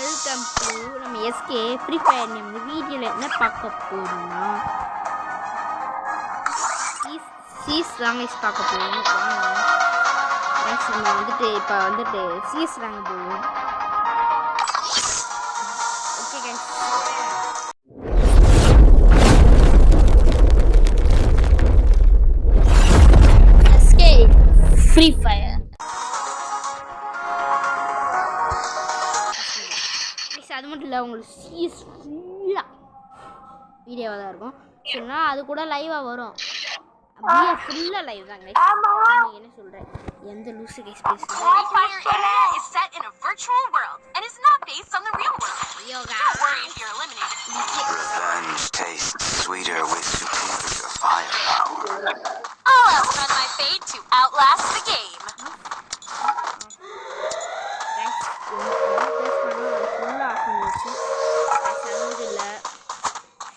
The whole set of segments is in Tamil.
வெல்கம் டு நம்ம எஸ்கே ஃப்ரீ ஃபயர் நம்ம வீடியோவில் என்ன பார்க்க போகிறோம்னா சீஸ் ரேங்க் பார்க்க போகிறோம். வாங்க நம்ம வந்துட்டு இப்போ வந்துட்டு சீஸ் ரேங்க் போவோம். Okay guys, SK free fire அது மட்டும் இல்லை, உங்களுக்கு சீஸ் ஃபுல்லாக வீடியோவாக தான் இருக்கும். சரிங்களா, அது கூட லைவாக வரும். அப்படியே ஃபுல்லாக லைவ் தான் கைஸ். நீங்கள் என்ன சொல்கிறேன், எந்த லூசு கைஸ் பேசுகிறேன்.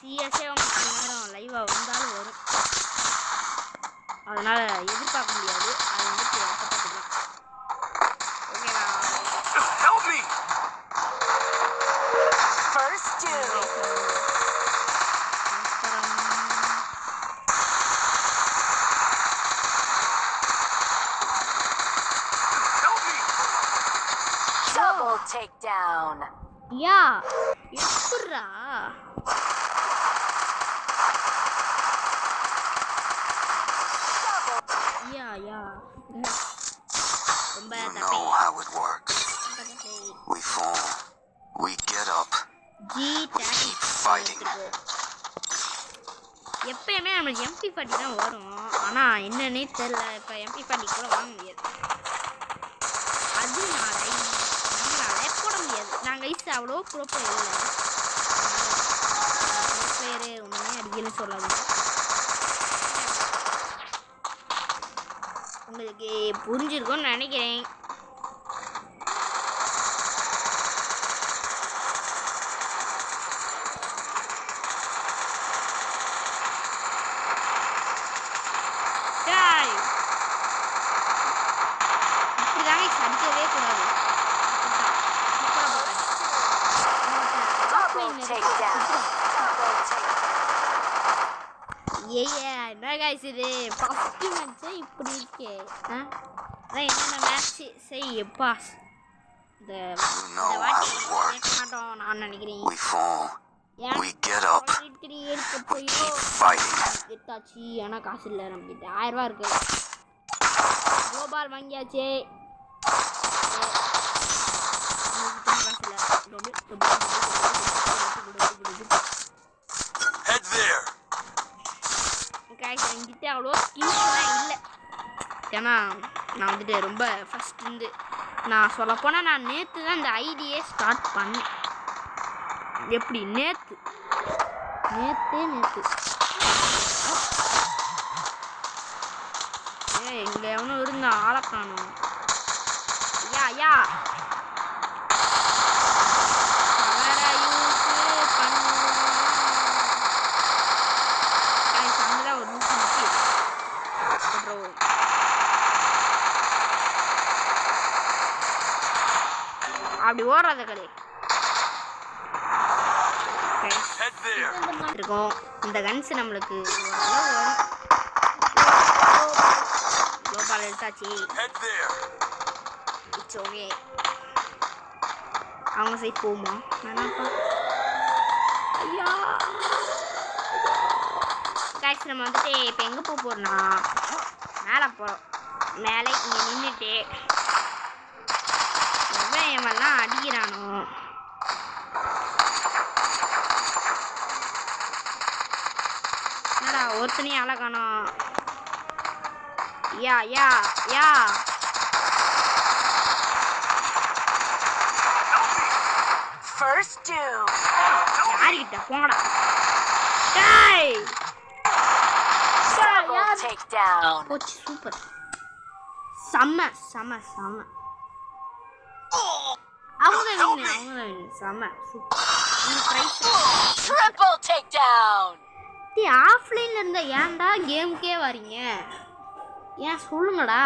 சிஎஸ்ஏ உங்களுக்கு நேரம் லைவாக வந்தாலும் வரும், அதனால் எதிர்பார்க்க முடியாது. அது வந்துட்டு அப்போ பார்த்துக்கலாம். ஓகேவா? யா எப்பட்றா ரொம்ப எப்பயுமே நம்மளுக்கு MP40 தான் வரும். ஆனால் என்னன்னே தெரியல, இப்போ MP40 கூட வாங்க முடியாது. அது நம்மளால போட முடியாது. நாங்கள் ஐஸ் அவ்வளோ ப்ரோப்பர் இல்லை, பிளேயரு ஒன்றுமே அடிக்கணும்னு சொல்லாது. உங்களுக்கு புரிஞ்சிருக்கும்னு நினைக்கிறேன். இப்படிதாங்க அடிக்கவே கூடாது. என்ன காய்ஸ் இது ஃபஸ்ட்டு மேட்ச்சே இப்படி இருக்கே. அதான் என்னென்ன மேட்ச்சு செய்யப்பா இந்த வாட்டி கேட்க மாட்டோம் நான் நினைக்கிறேன். எடுத்தாச்சு, ஆனால் காசு இல்லை நம்மகிட்ட. 1000 ரூபா இருக்கு. கோபால் வாங்கியாச்சு. என்கிட்ட அவ்வளோ ஸ்கில்ஸ்லாம் இல்லை, ஏன்னா நான் வந்துட்டு ரொம்ப ஃபஸ்ட் இருந்து நான் சொல்லப்போனால் நான் நேற்று தான் இந்த ஐடியே ஸ்டார்ட் பண்ணேன். எப்படி நேற்று இங்கே எவனும் இருந்தா ஆளை காணும். யா அப்படி ஓடுறத கடை இருக்கும். இந்த கன்ஸ் நம்மளுக்கு வரும். கோபால் எடுத்தாச்சு. It's okay. அவங்க சைட் போகுமா? வேணாப்பா. ஐயா கைஸ், நம்ம வந்துட்டு இப்போ எங்கே போக போகிறோம்னா மேலே போகிறோம். மேலே இங்கே நின்றுட்டு எவெல்லாம் அடிக்கிறானோ என்னடா ஒருத்தனையும் அழகானோ. யா யாருக்கிட்ட போங்கடா. போச்சு, சூப்பர், செம்ம. அவங்க செம்ம சூப்பர். ஆஃப்லைன்ல இருந்தா ஏன்டா கேமுக்கே வரீங்க? ஏன் சொல்லுங்கடா.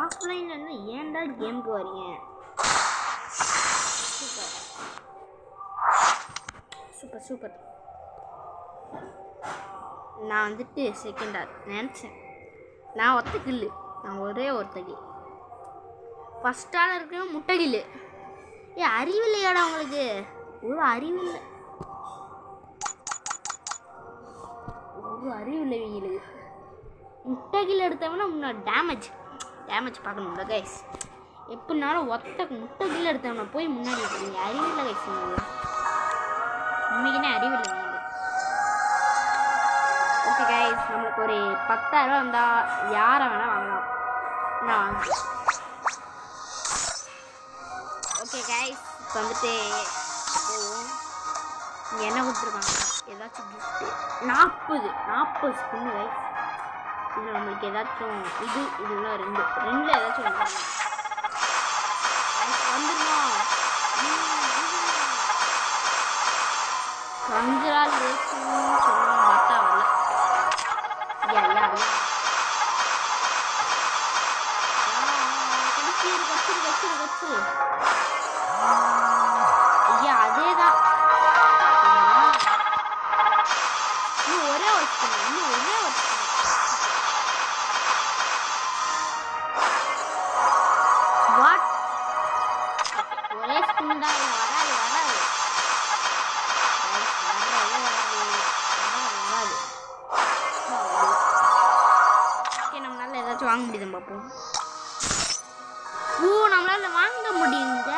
ஆஃப்லைன்ல இருந்தா ஏன்டா கேமுக்கு வரீங்க? Super super super. நான் வந்துட்டு செகண்டாக நினச்சேன். நான் ஒத்த கில்லு, நான் ஒரே ஒருத்தகி. ஃபஸ்ட்டான இருக்கிற முட்டை கில்லு. அறிவில்லையாடா உங்களுக்கு? ஒரு அறிவில்லை, ஒரு அறிவில்லை இவங்களுக்கு. முட்டை கில்லு எடுத்தவனா முன்னாடி டேமேஜ் பார்க்கணும்ல கைஸ். எப்படினாலும் ஒத்த முட்டை கில்லு எடுத்தவனா போய் முன்னாடி இருக்கீங்க. அறிவில்லை கைஸ், உண்மைக்குனே அறிவில்லை. ஓகே கைஸ், நம்மளுக்கு ஒரு 10,000 வந்தால் யாரை வேணால் வாங்கலாம். நான் வாங்குறேன். ஓகே கைஸ், இப்போ வந்துட்டு இங்கே என்ன கொடுத்துருக்காங்க? ஏதாச்சும் கிஃப்ட்டு 40 ஸ்பின்னு கைஸ். இதில் நம்மளுக்கு ஏதாச்சும் இதெல்லாம் ரெண்டில் ஏதாச்சும் வந்துடுமா? கஞ்சரால் ரேஸ்ன்னு சொல்லுவாங்க, பார்த்தா வரல. கச்சு ஐயா, அதேதான். இன்னும் ஒரே ஒரு வாட், ஒரே ஸ்பின் தான். வராது. ஓகே, நம்மளால ஏதாச்சும் வாங்க முடியுதுன்னு பார்ப்போம். நம்மளால வாங்க முடியுங்க.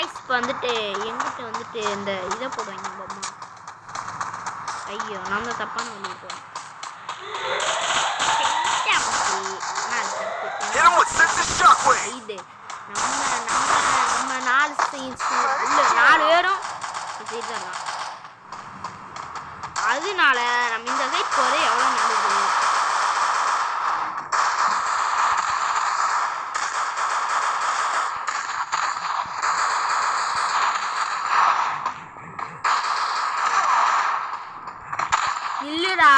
இப்போ வந்துட்டு எங்கிட்ட வந்துட்டு இந்த இதை போடுவாங்க பாப்பா. ஐயோ, நான் தான் தப்பான வழி போவேன். இது நம்ம 4 பேரும் தரலாம். அதனால நம்ம இந்த சைட் போகிறது எவ்வளோ நல்லது. இல்லடா,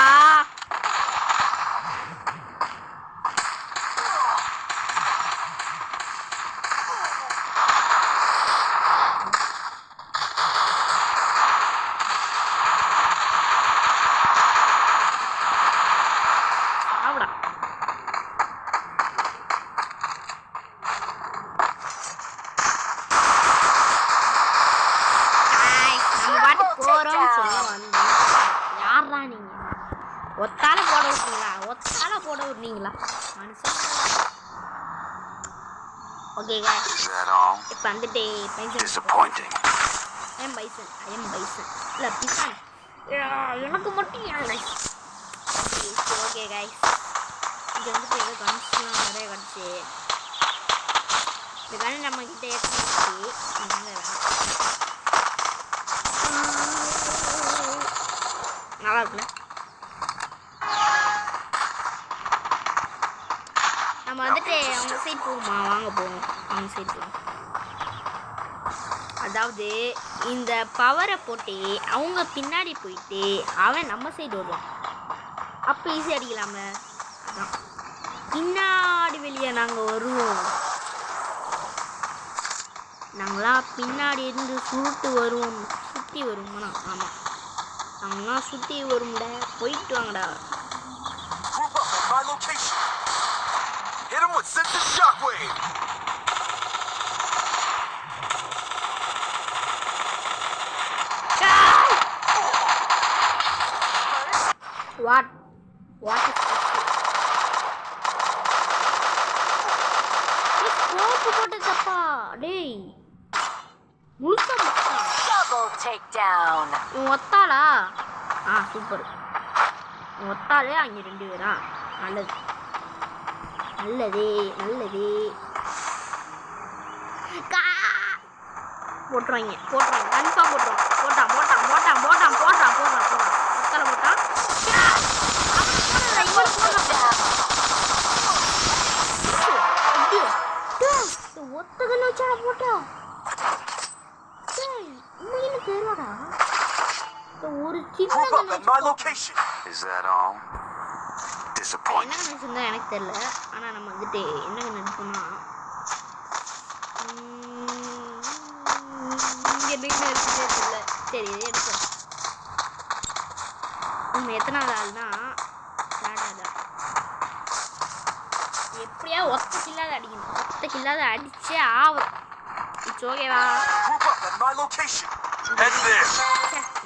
ஒத்தால போட விடுறீங்களா மனுஷன்? ஓகே இப்போ வந்துட்டு பைசன் இல்லை பிசான் எனக்கு மட்டும் ஓகே கைஸ், இது வந்துட்டு ஏதோ கன்ஸ்லாம் நிறைய கிடச்சி. இந்த கன் நம்மக்கிட்ட ஏற்றிச்சு. நல்லா இருக்குல்ல? நம்ம வந்துட்டு அவங்க சைட் போகுமா? வாங்க போவோம், அவங்க சைட் போவோம். அதாவது இந்த பவரை போட்டு அவங்க பின்னாடி போயிட்டு அவன் நம்ம சைடு வருவான். அப்போ ஈஸியாக அடிக்கலாம்ல. அதான் பின்னாடி வெளியே நாங்கள் வருவோம். நாங்களாம் பின்னாடி இருந்து சுருட்டு வருவோம், சுற்றி வருவோம்னா. ஆமாம், நாங்களாம் சுற்றி வரும்டா. போயிட்டு வாங்கடா. Hit him with sensitive shockwave. What is this scope போட்டு தப்பா டேய் முழுசா Double takedown. ஒத்தாளா சூப்பர் ஒத்தாலே அங்கே 2 பேரா நல்லது போட்டுருவாங்க கன்ஃபார்ம் போட்டான் ஒத்தலை போட்டான் ஒத்தகன்னு வச்சா போட்டான் தெரியலடா ஒரு சின்ன என்ன நினைச்சிருந்தா எனக்கு தெரியல ஆனா நம்ம வந்துட்டு என்ன நினைப்போம்னா தெரியல சரி இது எடுக்க நம்ம எத்தனாவது ஆள்னா எப்படியா ஒத்த கில்லாத அடிக்கணும் ஒத்த கில்லாத அடிச்சே ஆகும் இட்ஸ் ஓகேவா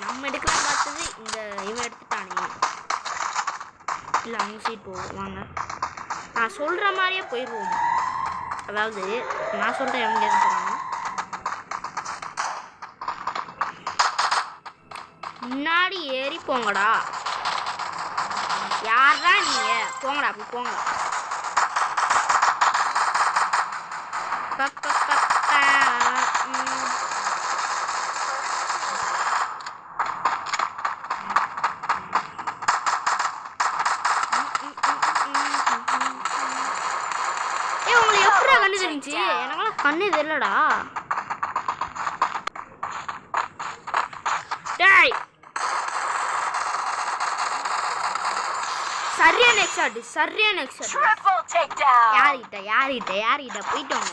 நம்ம எடுக்கலாம் பார்த்தது இந்த இவன் எடுத்துட்டானே இல்லை அவங்க சீட் போவோம் வாங்க நான் சொல்கிற மாதிரியே போயிடுவோம் அதாவது நான் சொல்கிறேன் எவங்க எடுத்துறாங்க முன்னாடி ஏறி போங்கடா யாரா நீங்க போங்கடா அப்படி போங்க உங்களை எப்படா கண்ணு தெரிஞ்சு எனக்கெல்லாம் கண்ணு தெரியலடா டேய் சரியான எக்ஸாட் யார்கிட்ட போயிட்டாங்க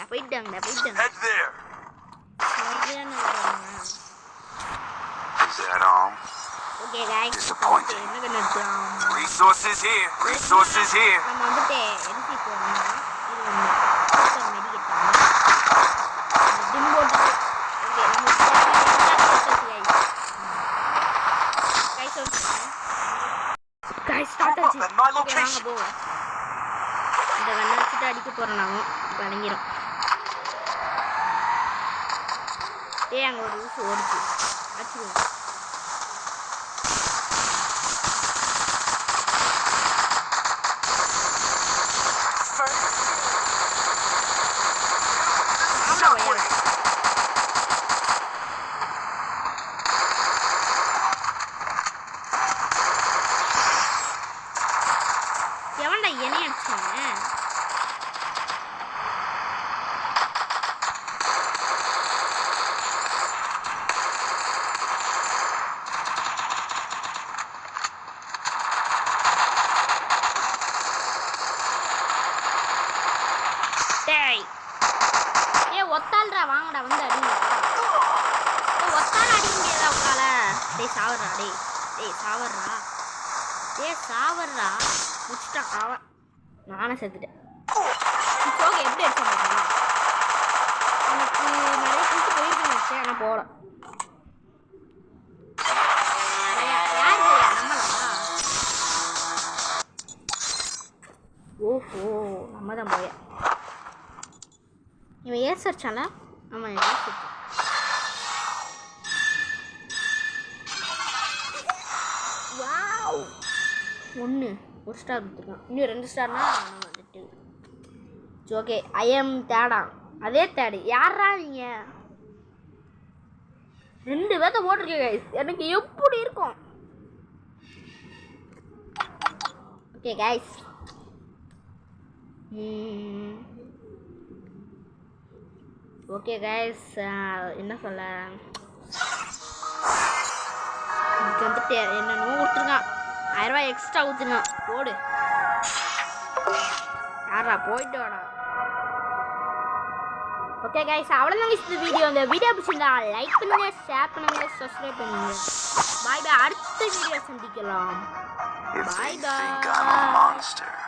ஓகே गाइस என்ன கண்ணலாம் resources here நம்ம வந்துட்டு எடிசி போறோம் இது வந்து மெடிக்கெட் டிம் போட்டு ஓகே गाइस ஸ்டார்ட் ஆச்சு இந்த கண்ணை வச்சுட்டு அடிக்க போறோம் நாம வணங்கிரும் அங்க ஒரு ஊசி ஓடுச்சு அடிச்சுடுவோம் எவன்டா என்னை அடிச்சாங்க ஒத்தால்ரா வாங்கடா வந்து அடிங்க ஒத்தால அடிக்க முடியாதா உட்கால சாவர்றா முடிச்சிட்டான் அவன் நானே செத்துட்டேன் ஓகே எப்படி அடிச்சா மாட்டேன் எனக்கு நிறைய கூட்டு போயிருக்கேன் வச்சேன் ஆனால் போகல ஓஹோ நம்ம தான் போய இவன் ஏர் சர்ச்சால ஆமாம் ஏர் சர்ச் வாவ் ஒரு ஸ்டார் கொடுத்துருக்கான் இன்னும் 2 ஸ்டார்னா நம்ம வந்துட்டு ஓகே ஐஎம் தேடா அதே தேடு யாரா நீங்கள் 2 பேர்த்த போட்டிருக்கேன் கைஸ் எனக்கு எப்படி இருக்கும் ஓகே கைஸ் ஓகே கைஸ் என்ன சொல்ல இதுக்கு வந்துட்டு என்னென்னமோ கொடுத்துருக்கான் 1000 ரூபாய் எக்ஸ்ட்ரா ஊற்றுங்க போடு யாரா போயிட்டு வாடா ஓகே கைஸ் அவ்வளோதாங்க இந்த வீடியோ இந்த வீடியோ பிடிச்சிருந்தா லைக் பண்ணுங்க ஷேர் பண்ணுங்க சப்ஸ்கிரைப் பண்ணுங்க பாய் பாய் அடுத்த வீடியோ சந்திக்கலாம் பாய் பாய்